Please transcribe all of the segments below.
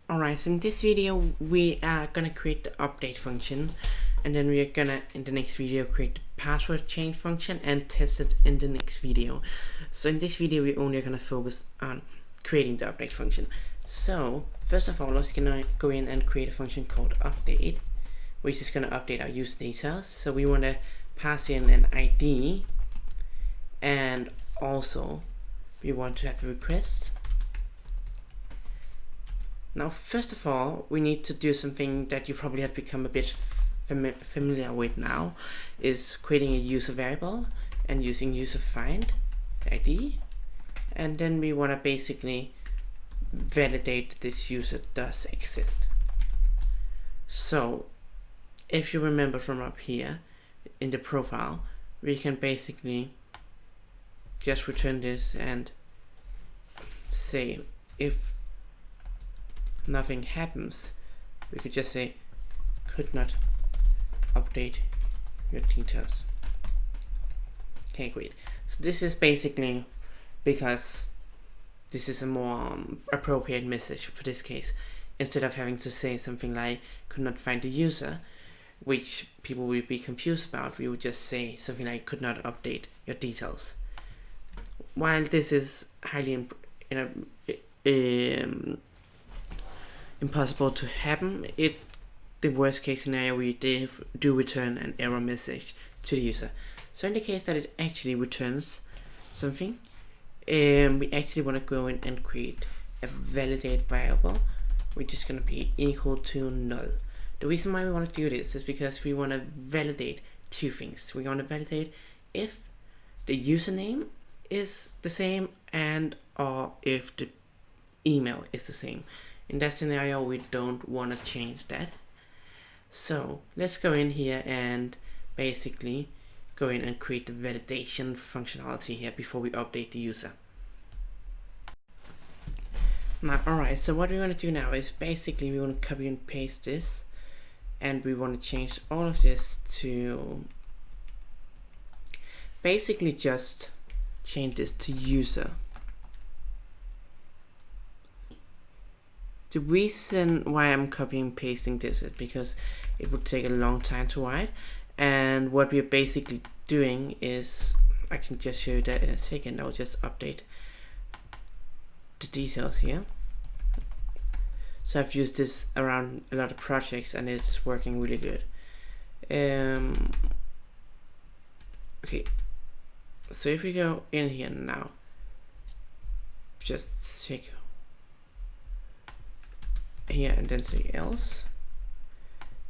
Alright, so in this video we are gonna create the update function, and then we are gonna in the next video create the password change function and test it in the next video. So in this video we only are gonna focus on creating the update function. So first of all, let's gonna go in and create a function called update, which is gonna update our user details. So we want to pass in an ID, and also we want to have a request. Now, first of all, we need to do something that you probably have become a bit familiar with now, is creating a user variable and using user find ID. And then we want to basically validate this user does exist. So if you remember from up here in the profile, we can basically just return this and say if nothing happens, we could just say could not update your details. Okay, great. So this is basically because this is a more appropriate message for this case. Instead of having to say something like could not find the user, which people will be confused about, we would just say something like could not update your details. While this is highly impossible to happen, the worst case scenario we do return an error message to the user. So in the case that it actually returns something, we actually want to go in and create a validate variable, which is going to be equal to null. The reason why we want to do this is because we want to validate two things. We want to validate if the username is the same and or if the email is the same. In that scenario, we don't want to change that. So let's go in here and basically go in and create the validation functionality here before we update the user. Now, alright, so what we want to do now is basically we want to copy and paste this, and we want to change all of this to basically just change this to user. The reason why I'm copying and pasting this is because it would take a long time to write, and what we're basically doing is, I can just show you that in a second. I'll just update the details here. So I've used this around a lot of projects and it's working really good. Okay, so if we go in here now, just check here and then say else,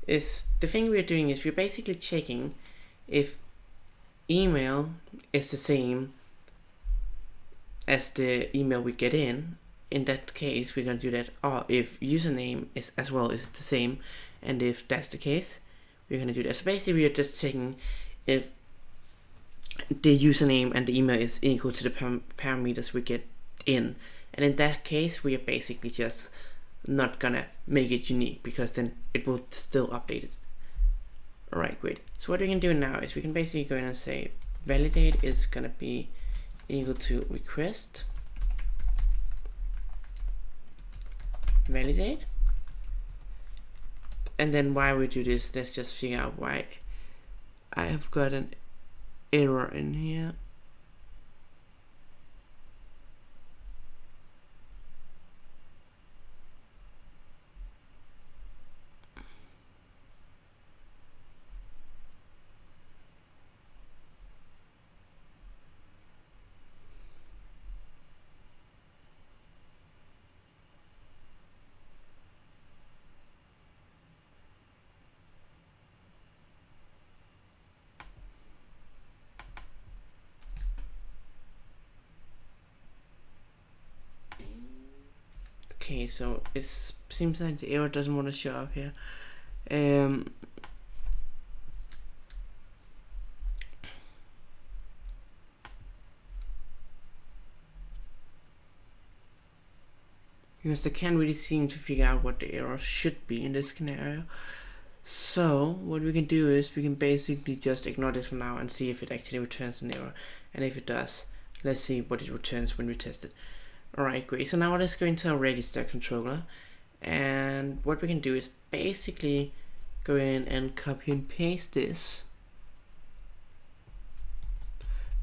is the thing we're doing is we're basically checking if email is the same as the email we get in. In that case, we're going to do that, or if username is as well is the same, and if that's the case, we're going to do that. So basically we are just checking if the username and the email is equal to the parameters we get in, and in that case we are basically just not gonna make it unique, because then it will still update it. Alright, great. So what we can do now is we can basically go in and say validate is gonna be equal to request validate, and then while we do this, let's just figure out why I have got an error in here. Okay, so it seems like the error doesn't want to show up here. Because I can't really seem to figure out what the error should be in this scenario. So what we can do is we can basically just ignore this for now and see if it actually returns an error. And if it does, let's see what it returns when we test it. Alright, great. So now let's go into our register controller And what we can do is basically go in and copy and paste this,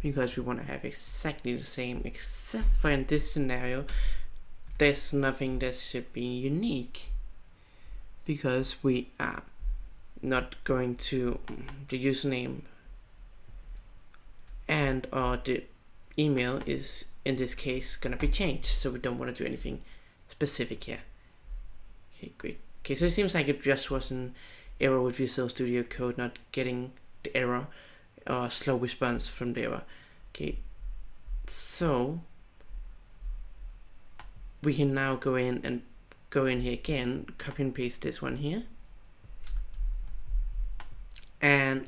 because we want to have exactly the same, except for in this scenario there's nothing that should be unique, because we are not going to the username and or the email is in this case gonna be changed, so we don't want to do anything specific here. Okay, great. Okay, so it seems like it just was an error with Visual Studio Code not getting the error or slow response from the error. Okay, so we can now go in here again, copy and paste this one here, and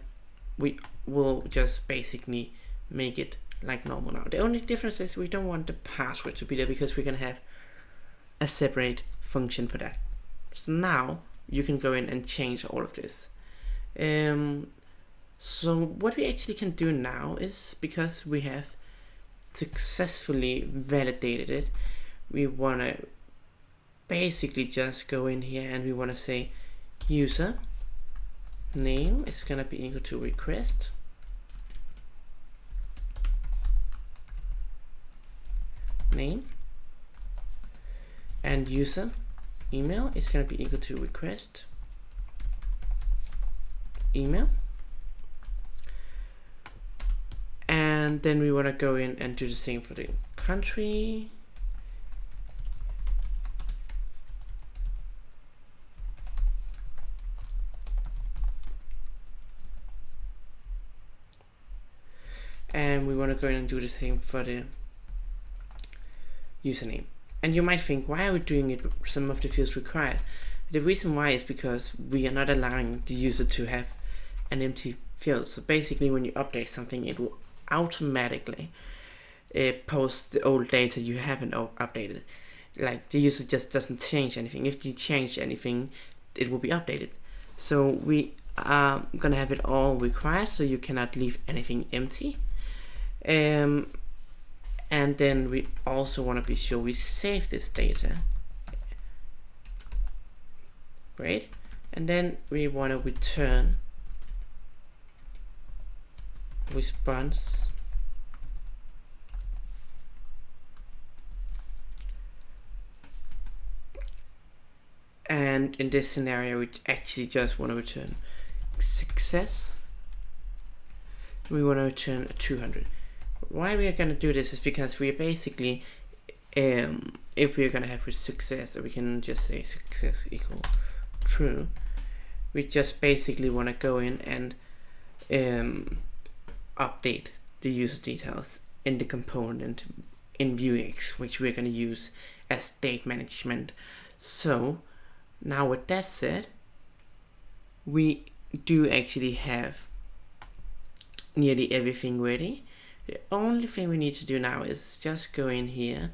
we will just basically make it like normal now. The only difference is we don't want the password to be there, because we're gonna have a separate function for that. So now you can go in and change all of this. So what we actually can do now is, because we have successfully validated it, we want to basically just go in here and we want to say user name is going to be equal to request name, and user email is going to be equal to request email. And then we want to go in and do the same for the country. And we want to go in and do the same for the username. And you might think, why are we doing it with some of the fields required? The reason why is because we are not allowing the user to have an empty field. So basically when you update something, it will automatically post the old data you haven't updated. Like the user just doesn't change anything. If you change anything, it will be updated. So we are gonna have it all required, so you cannot leave anything empty. And then we also want to be sure we save this data. Great. And then we want to return response and in this scenario we actually just want to return success. We want to return 200. Why we are going to do this is because we are basically if we are going to have success, we can just say success equal true. We just basically want to go in and update the user details in the component in VueJS, which we're going to use as state management. So now with that said, we do actually have nearly everything ready. The only thing we need to do now is just go in here,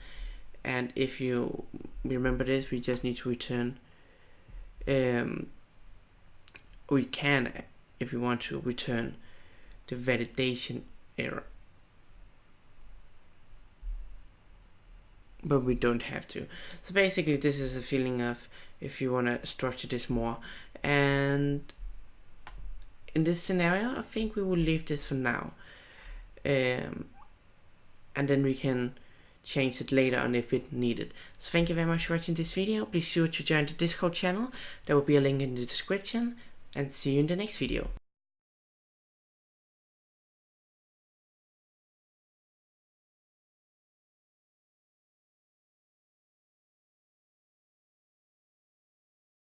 and if you remember this, we just need to return we can, if we want to, return the validation error, but we don't have to. So basically this is a feeling of if you want to structure this more, and in this scenario I think we will leave this for now, and then we can change it later on if it needed. So thank you very much for watching this video. Be sure to join the Discord channel, there will be a link in the description, and see you in the next video.